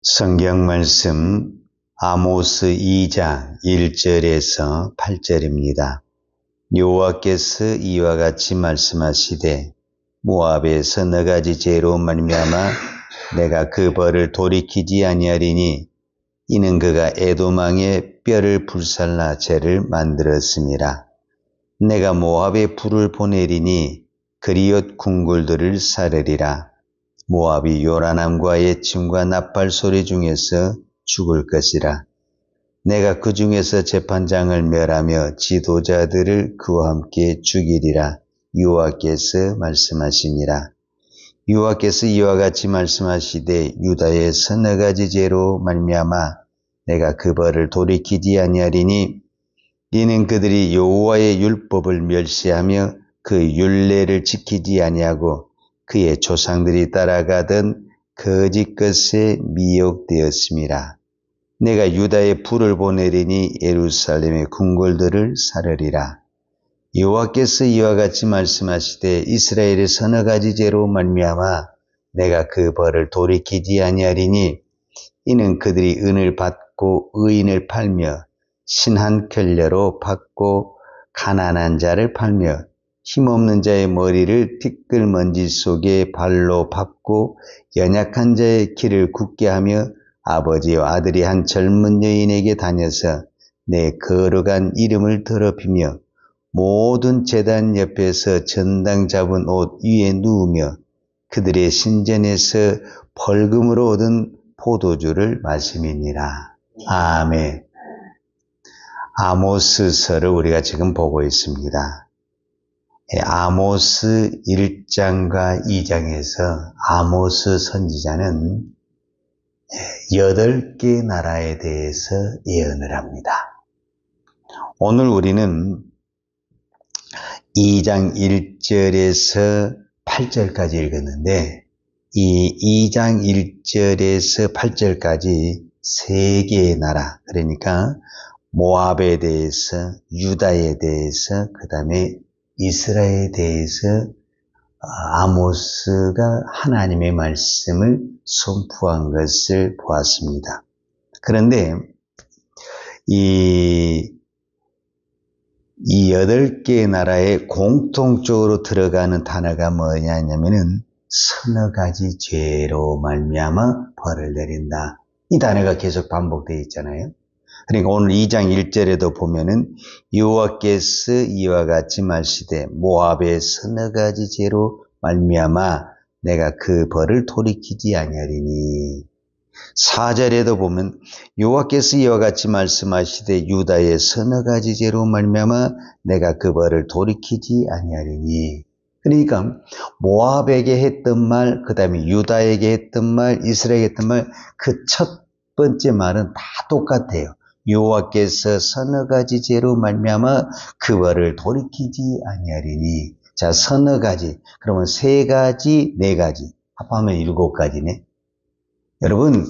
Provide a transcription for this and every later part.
성경 말씀 아모스 2장 1절에서 8절입니다. 여호와께서 이와 같이 말씀하시되 모압의 서너 가지 죄로 말미암아 내가 그 벌을 돌이키지 아니하리니 이는 그가 에돔 왕의 뼈를 불살라 죄를 만들었음이라. 내가 모압에 불을 보내리니 그리옷 궁굴들을 사르리라. 모압이 요란함과 애침과 나팔 소리 중에서 죽을 것이라. 내가 그 중에서 재판장을 멸하며 지도자들을 그와 함께 죽이리라. 여호와께서 말씀하시니라. 여호와께서 이와 같이 말씀하시되 유다의 서너 가지 죄로 말미암아 내가 그 벌을 돌이키지 아니하리니 이는 그들이 여호와의 율법을 멸시하며 그 율례를 지키지 아니하고 그의 조상들이 따라가던 거짓 것에 미혹되었음이라. 내가 유다에 불을 보내리니 예루살렘의 궁궐들을 사르리라. 여호와께서 이와 같이 말씀하시되 이스라엘의 서너 가지 죄로 말미암아 내가 그 벌을 돌이키지 아니하리니 이는 그들이 은을 받고 의인을 팔며 신한 켤레로 받고 가난한 자를 팔며 힘없는 자의 머리를 티끌먼지 속에 발로 밟고 연약한 자의 길을 굳게 하며 아버지와 아들이 한 젊은 여인에게 다녀서 내 거룩한 이름을 더럽히며 모든 제단 옆에서 전당 잡은 옷 위에 누우며 그들의 신전에서 벌금으로 얻은 포도주를 마심이니라. 아멘. 아모스서를 우리가 지금 보고 있습니다. 아모스 1장과 2장에서 아모스 선지자는 8개 나라에 대해서 예언을 합니다. 오늘 우리는 2장 1절에서 8절까지 읽었는데 이 2장 1절에서 8절까지 3개의 나라, 그러니까 모압에 대해서, 유다에 대해서, 그 다음에 이스라엘에 대해서 아모스가 하나님의 말씀을 선포한 것을 보았습니다. 그런데 이 8개의 나라에 공통적으로 들어가는 단어가 뭐냐면은 서너 가지 죄로 말미암아 벌을 내린다. 이 단어가 계속 반복되어 있잖아요. 그러니까 오늘 2장 1절에도 보면은 여호와께서 이와 같이 말시되 모압의 서너 가지 죄로 말미암아 내가 그 벌을 돌이키지 아니하리니. 4절에도 보면 여호와께서 이와 같이 말씀하시되 유다의 서너 가지 죄로 말미암아 내가 그 벌을 돌이키지 아니하리니. 그러니까 모압에게 했던 말, 그 다음에 유다에게 했던 말, 이스라엘에게 했던 말, 그 첫 번째 말은 다 똑같아요. 여호와께서 서너 가지 죄로 말미암아 그 벌을 돌이키지 아니하리니. 자, 서너 가지. 그러면 3가지, 4가지. 합하면 7가지네. 여러분,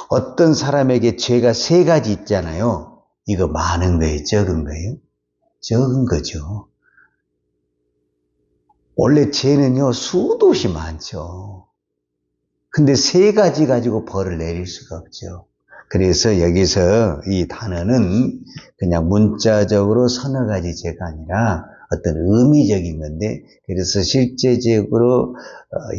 어떤 사람에게 죄가 3가지 있잖아요. 이거 많은 거예요? 적은 거예요? 적은 거죠. 원래 죄는요, 수도 없이 많죠. 근데 3가지 가지고 벌을 내릴 수가 없죠. 그래서 여기서 이 단어는 그냥 문자적으로 서너 가지 죄가 아니라 어떤 의미적인 건데, 그래서 실제적으로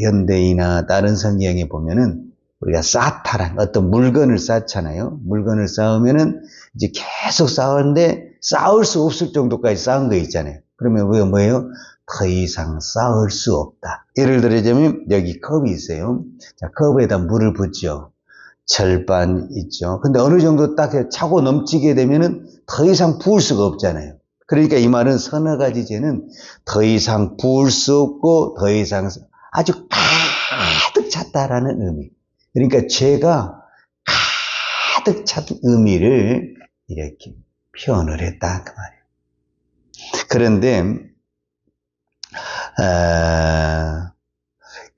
현대이나 다른 성경에 보면은 우리가 쌓다란 어떤 물건을 쌓잖아요. 물건을 쌓으면은 이제 계속 쌓는데 쌓을 수 없을 정도까지 쌓은 거 있잖아요. 그러면 우리가 뭐예요? 더 이상 쌓을 수 없다. 예를 들자면 여기 컵이 있어요. 자, 컵에다 물을 붓죠. 절반 있죠. 근데 어느 정도 딱 차고 넘치게 되면은 더 이상 부을 수가 없잖아요. 그러니까 이 말은 서너 가지 죄는 더 이상 부을 수 없고 더 이상 아주 가득 찼다라는 의미. 그러니까 죄가 가득 찬 의미를 이렇게 표현을 했다 그 말이에요. 그런데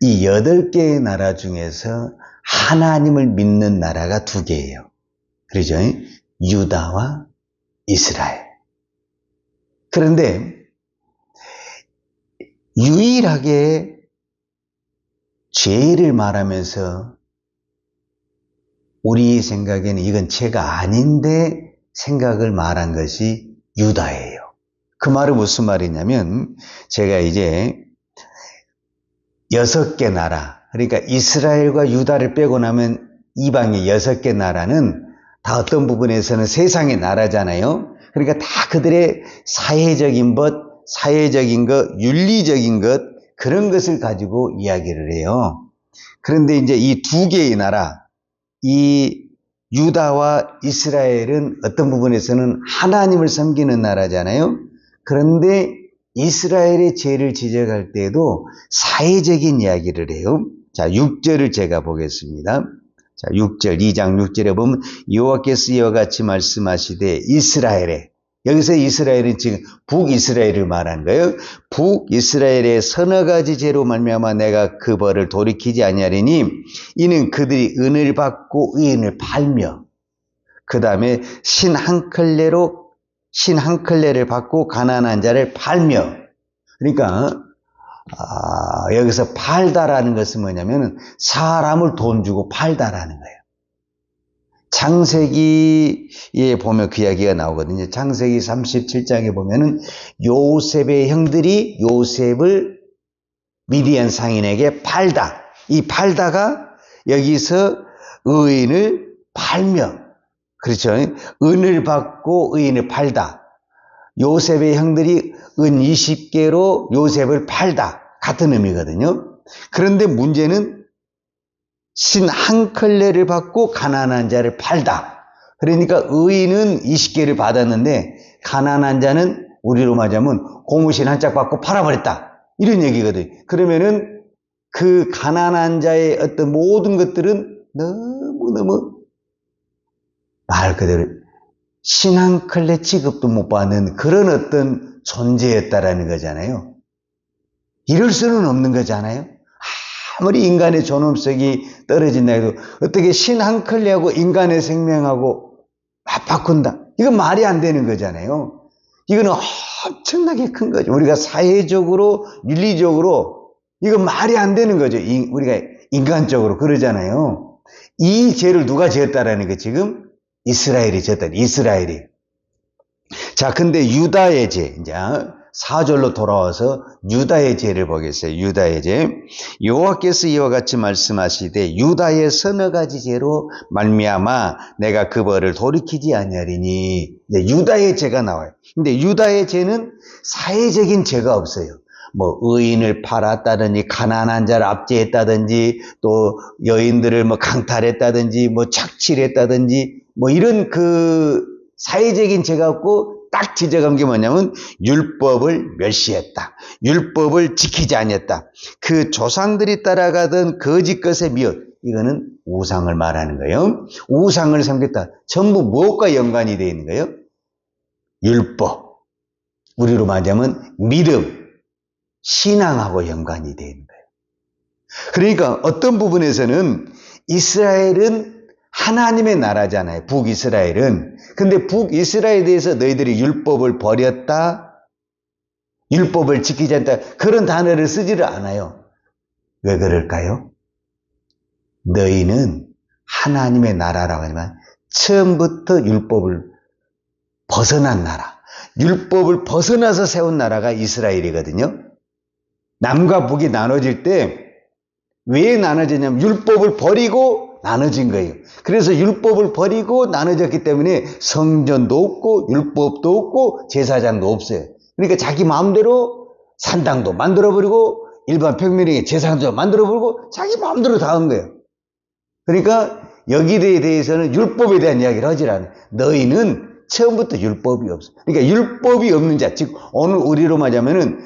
이 8개의 나라 중에서 하나님을 믿는 나라가 2개예요. 그러죠? 유다와 이스라엘. 그런데 유일하게 죄를 말하면서 우리 생각에는 이건 죄가 아닌데 생각을 말한 것이 유다예요. 그 말은 무슨 말이냐면 제가 이제 6개 나라, 그러니까 이스라엘과 유다를 빼고 나면 이방의 6개 나라는 다 어떤 부분에서는 세상의 나라잖아요. 그러니까 다 그들의 사회적인 것, 윤리적인 것, 그런 것을 가지고 이야기를 해요. 그런데 이제 이 2개의 나라, 이 유다와 이스라엘은 어떤 부분에서는 하나님을 섬기는 나라잖아요. 그런데 이스라엘의 죄를 지적할 때에도 사회적인 이야기를 해요. 자, 6절을 제가 보겠습니다. 자, 6절, 2장 6절에 보면 여호와께서 이와 같이 말씀하시되 이스라엘에, 여기서 이스라엘은 지금 북이스라엘을 말한 거예요. 북이스라엘의 서너 가지 죄로 말미암아 내가 그 벌을 돌이키지 아니하리니 이는 그들이 은을 받고 의인을 팔며 그 다음에 신 한 컬레를 받고 가난한 자를 팔며, 그러니까 여기서 팔다라는 것은 뭐냐면 사람을 돈 주고 팔다라는 거예요. 창세기에 보면 그 이야기가 나오거든요. 창세기 37장에 보면은 요셉의 형들이 요셉을 미디안 상인에게 팔다. 이 팔다가 여기서 의인을 팔며, 그렇죠. 은을 받고 의인을 팔다. 요셉의 형들이 은 20개로 요셉을 팔다. 같은 의미거든요. 그런데 문제는 신 한 컬레를 받고 가난한 자를 팔다. 그러니까 의인은 20개를 받았는데 가난한 자는 우리로 말하자면 고무신 한 짝 받고 팔아버렸다. 이런 얘기거든요. 그러면은 그 가난한 자의 어떤 모든 것들은 너무너무 말 그대로 신 한 컬레 취급도 못 받는 그런 어떤 존재였다라는 거잖아요. 이럴 수는 없는 거잖아요. 아무리 인간의 존엄성이 떨어진다 해도 어떻게 신 한 컬레하고 인간의 생명하고 맞바꾼다. 이건 말이 안 되는 거잖아요. 이거는 엄청나게 큰 거죠. 우리가 사회적으로, 윤리적으로 이건 말이 안 되는 거죠. 우리가 인간적으로 그러잖아요. 이 죄를 누가 지었다라는 거 지금 이스라엘이 지었다. 이스라엘이. 자, 근데 유다의 죄, 이제 4절로 돌아와서 유다의 죄를 보겠어요. 유다의 죄. 여호와께서 이와 같이 말씀하시되 유다의 서너 가지 죄로 말미암아 내가 그 벌을 돌이키지 아니하리니. 이제 유다의 죄가 나와요. 근데 유다의 죄는 사회적인 죄가 없어요. 뭐 의인을 팔았다든지 가난한 자를 압제했다든지 또 여인들을 뭐 강탈했다든지 뭐 착취했다든지 뭐 이런 그 사회적인 죄가 없고 딱 지적한 게 뭐냐면 율법을 멸시했다. 율법을 지키지 아니했다. 그 조상들이 따라가던 거짓 것에 미혹. 이거는 우상을 말하는 거예요. 우상을 섬겼다. 전부 무엇과 연관이 되어 있는 거예요? 율법. 우리로 말하자면 믿음, 신앙하고 연관이 되어 있는 거예요. 그러니까 어떤 부분에서는 이스라엘은 하나님의 나라잖아요. 북이스라엘은. 근데 북이스라엘에 대해서 너희들이 율법을 버렸다, 율법을 지키지 않다, 그런 단어를 쓰지를 않아요. 왜 그럴까요? 너희는 하나님의 나라라고 하지만 처음부터 율법을 벗어난 나라, 율법을 벗어나서 세운 나라가 이스라엘이거든요. 남과 북이 나눠질 때 왜 나눠지냐면 율법을 버리고 나눠진 거예요. 그래서 율법을 버리고 나눠졌기 때문에 성전도 없고 율법도 없고 제사장도 없어요. 그러니까 자기 마음대로 산당도 만들어버리고 일반 평민에게 제사장도 만들어버리고 자기 마음대로 다 한 거예요. 그러니까 여기에 대해서는 율법에 대한 이야기를 하질 않아요. 너희는 처음부터 율법이 없어. 그러니까 율법이 없는 자, 즉 오늘 우리로 말하자면은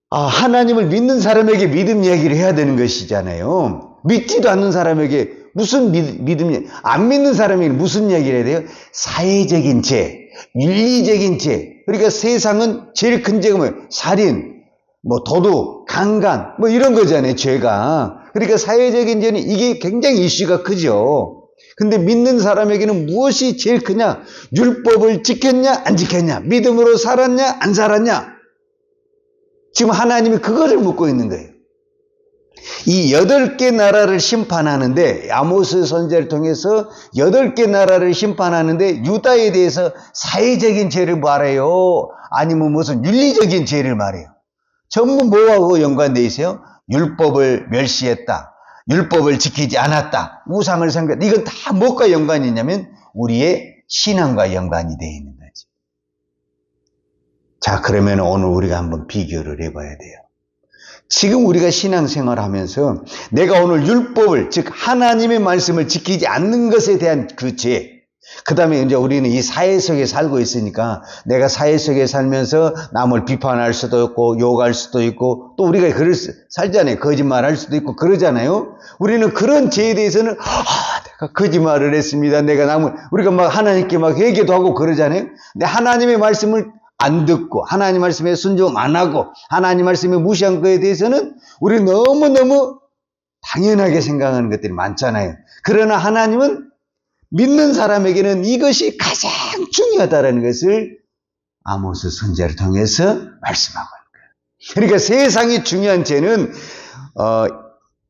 하나님을 믿는 사람에게 믿음 이야기를 해야 되는 것이잖아요. 믿지도 않는 사람에게 무슨 믿음이, 안 믿는 사람에게 무슨 이야기를 해야 돼요? 사회적인 죄, 윤리적인 죄. 그러니까 세상은 제일 큰 죄가 뭐예요? 살인, 뭐 도둑, 강간, 뭐 이런 거잖아요, 죄가. 그러니까 사회적인 죄는 이게 굉장히 이슈가 크죠. 근데 믿는 사람에게는 무엇이 제일 크냐? 율법을 지켰냐, 안 지켰냐? 믿음으로 살았냐, 안 살았냐? 지금 하나님이 그거를 묻고 있는 거예요. 이 8개 나라를 심판하는데, 아모스 선지자를 통해서 8개 나라를 심판하는데 유다에 대해서 사회적인 죄를 말해요? 아니면 무슨 윤리적인 죄를 말해요? 전부 뭐하고 연관되어 있어요? 율법을 멸시했다, 율법을 지키지 않았다, 우상을 섬겼다. 이건 다 뭐가 연관이 있냐면 우리의 신앙과 연관이 되어 있는 거지. 자, 그러면 오늘 우리가 한번 비교를 해봐야 돼요. 지금 우리가 신앙생활 하면서 내가 오늘 율법을, 즉 하나님의 말씀을 지키지 않는 것에 대한 그 죄, 그 다음에 이제 우리는 이 사회 속에 살고 있으니까 내가 사회 속에 살면서 남을 비판할 수도 있고 욕할 수도 있고, 또 우리가 살잖아요. 거짓말할 수도 있고 그러잖아요. 우리는 그런 죄에 대해서는 내가 거짓말을 했습니다, 우리가 막 하나님께 막 회개도 하고 그러잖아요. 근데 하나님의 말씀을 안 듣고 하나님 말씀에 순종 안 하고 하나님 말씀에 무시한 것에 대해서는 우리 너무너무 당연하게 생각하는 것들이 많잖아요. 그러나 하나님은 믿는 사람에게는 이것이 가장 중요하다는 것을 아모스 선지자를 통해서 말씀하고 있는 거예요. 그러니까 세상이 중요한 죄는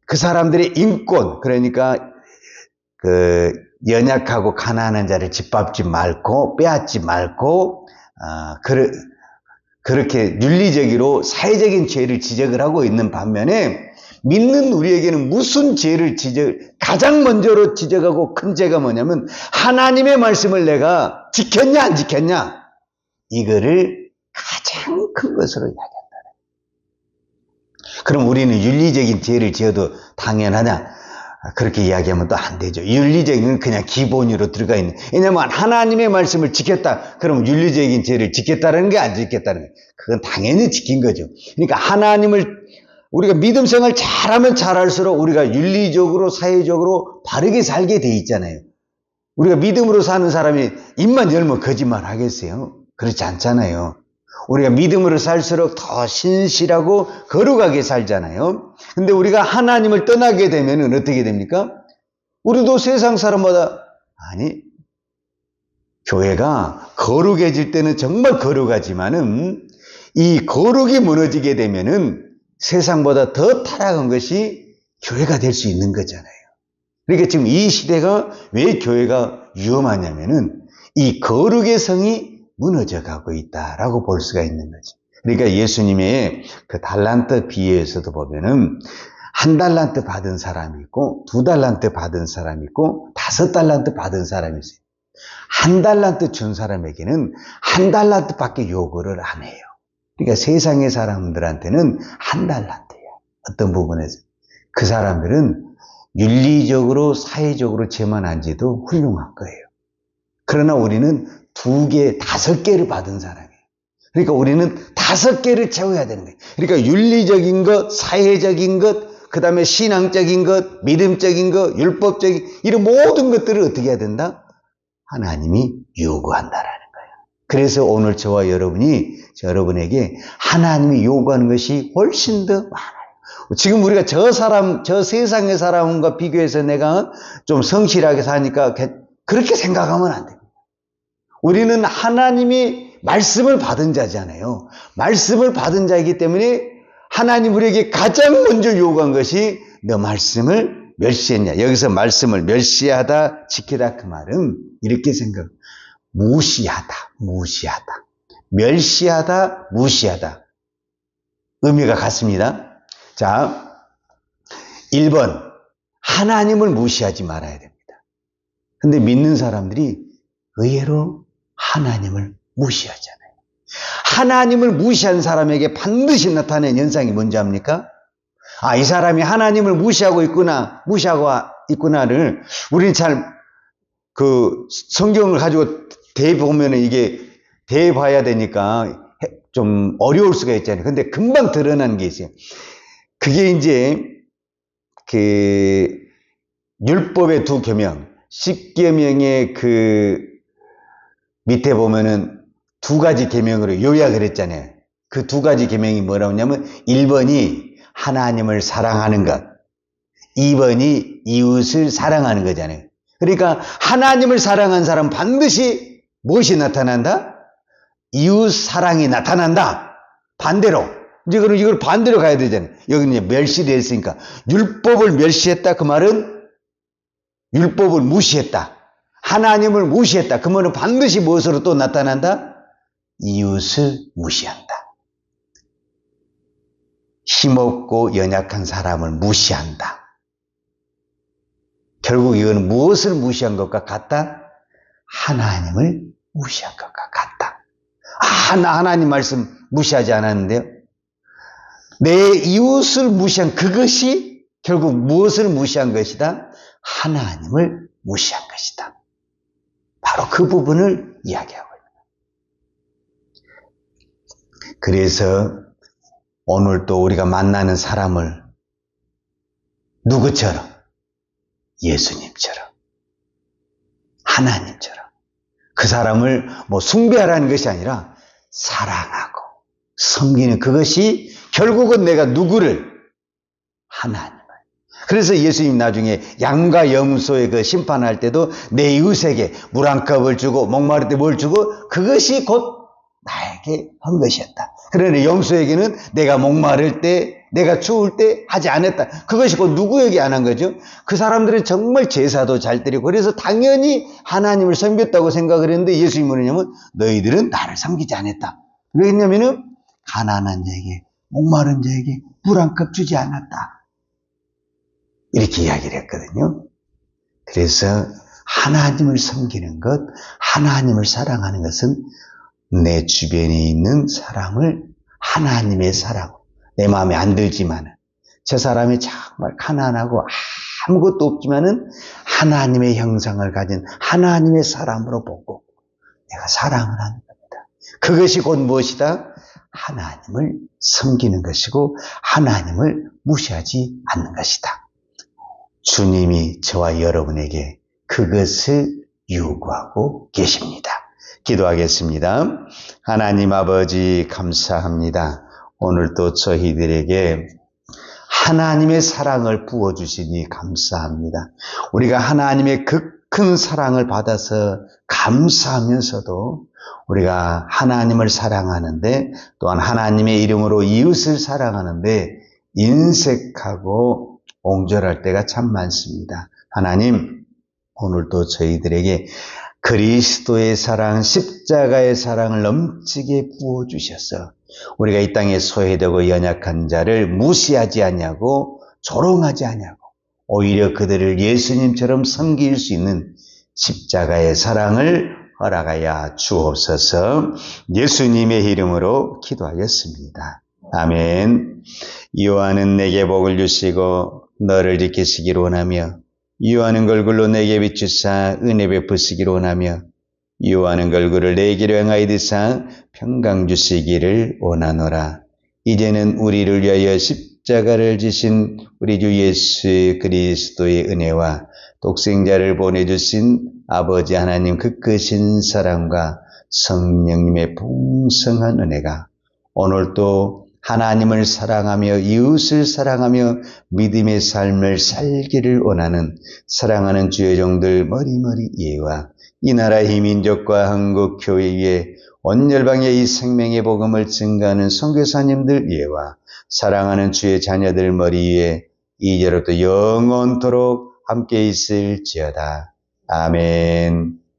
그 사람들의 인권, 그러니까 그 연약하고 가난한 자를 짓밟지 말고 빼앗지 말고 그렇게 윤리적으로 사회적인 죄를 지적을 하고 있는 반면에, 믿는 우리에게는 무슨 죄를 가장 먼저로 지적하고 큰 죄가 뭐냐면 하나님의 말씀을 내가 지켰냐 안 지켰냐, 이거를 가장 큰 것으로 이야기한다. 그럼 우리는 윤리적인 죄를 지어도 당연하냐? 그렇게 이야기하면 또 안 되죠. 윤리적인 건 그냥 기본으로 들어가 있는. 왜냐하면 하나님의 말씀을 지켰다, 그럼 윤리적인 죄를 지켰다는 게 안 지켰다는 게, 그건 당연히 지킨 거죠. 그러니까 우리가 믿음 생활 잘하면 잘할수록 우리가 윤리적으로 사회적으로 바르게 살게 돼 있잖아요. 우리가 믿음으로 사는 사람이 입만 열면 거짓말 하겠어요? 그렇지 않잖아요. 우리가 믿음으로 살수록 더 신실하고 거룩하게 살잖아요. 근데 우리가 하나님을 떠나게 되면 어떻게 됩니까? 우리도 세상 사람마다, 교회가 거룩해질 때는 정말 거룩하지만은 이 거룩이 무너지게 되면은 세상보다 더 타락한 것이 교회가 될 수 있는 거잖아요. 그러니까 지금 이 시대가 왜 교회가 위험하냐면은 이 거룩의 성이 무너져 가고 있다라고 볼 수가 있는 거죠. 그러니까 예수님의 그 달란트 비유에서도 보면은 1달란트 받은 사람이 있고 2달란트 받은 사람이 있고 5달란트 받은 사람이 있어요. 1달란트 준 사람에게는 1달란트밖에 요구를 안 해요. 그러니까 세상의 사람들한테는 1달란트예요. 어떤 부분에서. 그 사람들은 윤리적으로 사회적으로 죄만 안 지도 훌륭한 거예요. 그러나 우리는 2개, 5개를 받은 사람이에요. 그러니까 우리는 5개를 채워야 되는 거예요. 그러니까 윤리적인 것, 사회적인 것, 그 다음에 신앙적인 것, 믿음적인 것, 율법적인, 이런 모든 것들을 어떻게 해야 된다? 하나님이 요구한다라는 거예요. 그래서 오늘 저와 여러분에게 하나님이 요구하는 것이 훨씬 더 많아요. 지금 우리가 저 세상의 사람과 비교해서 내가 좀 성실하게 사니까 그렇게 생각하면 안 됩니다. 우리는 하나님이 말씀을 받은 자잖아요. 말씀을 받은 자이기 때문에 하나님 우리에게 가장 먼저 요구한 것이 너 말씀을 멸시했냐. 여기서 말씀을 멸시하다, 지키다, 그 말은 이렇게 무시하다, 멸시하다, 무시하다. 의미가 같습니다. 자, 1번, 하나님을 무시하지 말아야 됩니다. 근데 믿는 사람들이 의외로 하나님을 무시하잖아요. 하나님을 무시한 사람에게 반드시 나타나는 현상이 뭔지 압니까? 이 사람이 하나님을 무시하고 있구나를 우리는 성경을 가지고 대보면은 이게 대봐야 되니까 좀 어려울 수가 있잖아요. 근데 금방 드러나는 게 있어요. 그게 이제 율법의 2계명, 10계명의 밑에 보면은 2가지 계명으로 요약을 했잖아요. 그 2가지 계명이 뭐라고 하냐면 1번이 하나님을 사랑하는 것, 2번이 이웃을 사랑하는 거잖아요. 그러니까 하나님을 사랑한 사람은 반드시 무엇이 나타난다? 이웃 사랑이 나타난다. 반대로 이제 그럼 이걸 반대로 가야 되잖아요. 여기 이제 멸시를 했으니까. 율법을 멸시했다. 그 말은 율법을 무시했다. 하나님을 무시했다. 그러면 반드시 무엇으로 또 나타난다? 이웃을 무시한다. 힘없고 연약한 사람을 무시한다. 결국 이거는 무엇을 무시한 것과 같다? 하나님을 무시한 것과 같다. 나 하나님 말씀 무시하지 않았는데요. 내 이웃을 무시한 그것이 결국 무엇을 무시한 것이다? 하나님을 무시한 것이다. 바로 그 부분을 이야기하고 있습니다. 그래서 오늘 또 우리가 만나는 사람을 누구처럼? 예수님처럼, 하나님처럼 그 사람을 숭배하라는 것이 아니라 사랑하고 섬기는 그것이 결국은 내가 누구를? 하나님을. 그래서 예수님 나중에 양과 염소의 그 심판할 때도 내 이웃에게 물 한 컵을 주고 목마를 때 뭘 주고 그것이 곧 나에게 한 것이었다. 그러나 염소에게는 내가 목마를 때 내가 추울 때 하지 않았다. 그것이 곧 누구에게 안 한 거죠? 그 사람들은 정말 제사도 잘 드리고 그래서 당연히 하나님을 섬겼다고 생각을 했는데 예수님은 뭐냐면 너희들은 나를 섬기지 않았다. 왜냐면은 가난한 자에게 목마른 자에게 물 한 컵 주지 않았다. 이렇게 이야기를 했거든요. 그래서 하나님을 섬기는 것, 하나님을 사랑하는 것은 내 주변에 있는 사람을 하나님의 사랑, 내 마음에 안 들지만은 저 사람이 정말 가난하고 아무것도 없지만은 하나님의 형상을 가진 하나님의 사람으로 보고 내가 사랑을 하는 겁니다. 그것이 곧 무엇이다? 하나님을 섬기는 것이고 하나님을 무시하지 않는 것이다. 주님이 저와 여러분에게 그것을 요구하고 계십니다. 기도하겠습니다. 하나님 아버지 감사합니다. 오늘도 저희들에게 하나님의 사랑을 부어주시니 감사합니다. 우리가 하나님의 그 큰 사랑을 받아서 감사하면서도 우리가 하나님을 사랑하는데 또한 하나님의 이름으로 이웃을 사랑하는데 인색하고 옹졸할 때가 참 많습니다. 하나님, 오늘도 저희들에게 그리스도의 사랑, 십자가의 사랑을 넘치게 부어주셔서 우리가 이 땅에 소외되고 연약한 자를 무시하지 않냐고 조롱하지 않냐고 오히려 그들을 예수님처럼 섬길 수 있는 십자가의 사랑을 허락하여 주옵소서. 예수님의 이름으로 기도하였습니다. 아멘. 여호와는 내게 복을 주시고 너를 지키시기를 원하며 여호와는 얼굴로 내게 비추사 은혜 베푸시기를 원하며 여호와는 얼굴을 내게로 향하여 드사 평강 주시기를 원하노라. 이제는 우리를 위하여 십자가를 지신 우리 주 예수 그리스도의 은혜와 독생자를 보내주신 아버지 하나님 그 크신 사랑과 성령님의 풍성한 은혜가 오늘도 하나님을 사랑하며 이웃을 사랑하며 믿음의 삶을 살기를 원하는 사랑하는 주의 종들 머리머리 예와 이 나라 이 민족과 한국 교회 위에 온 열방에 이 생명의 복음을 증거하는 선교사님들 예와 사랑하는 주의 자녀들 머리 위에 이제로부터 영원토록 함께 있을지어다. 아멘.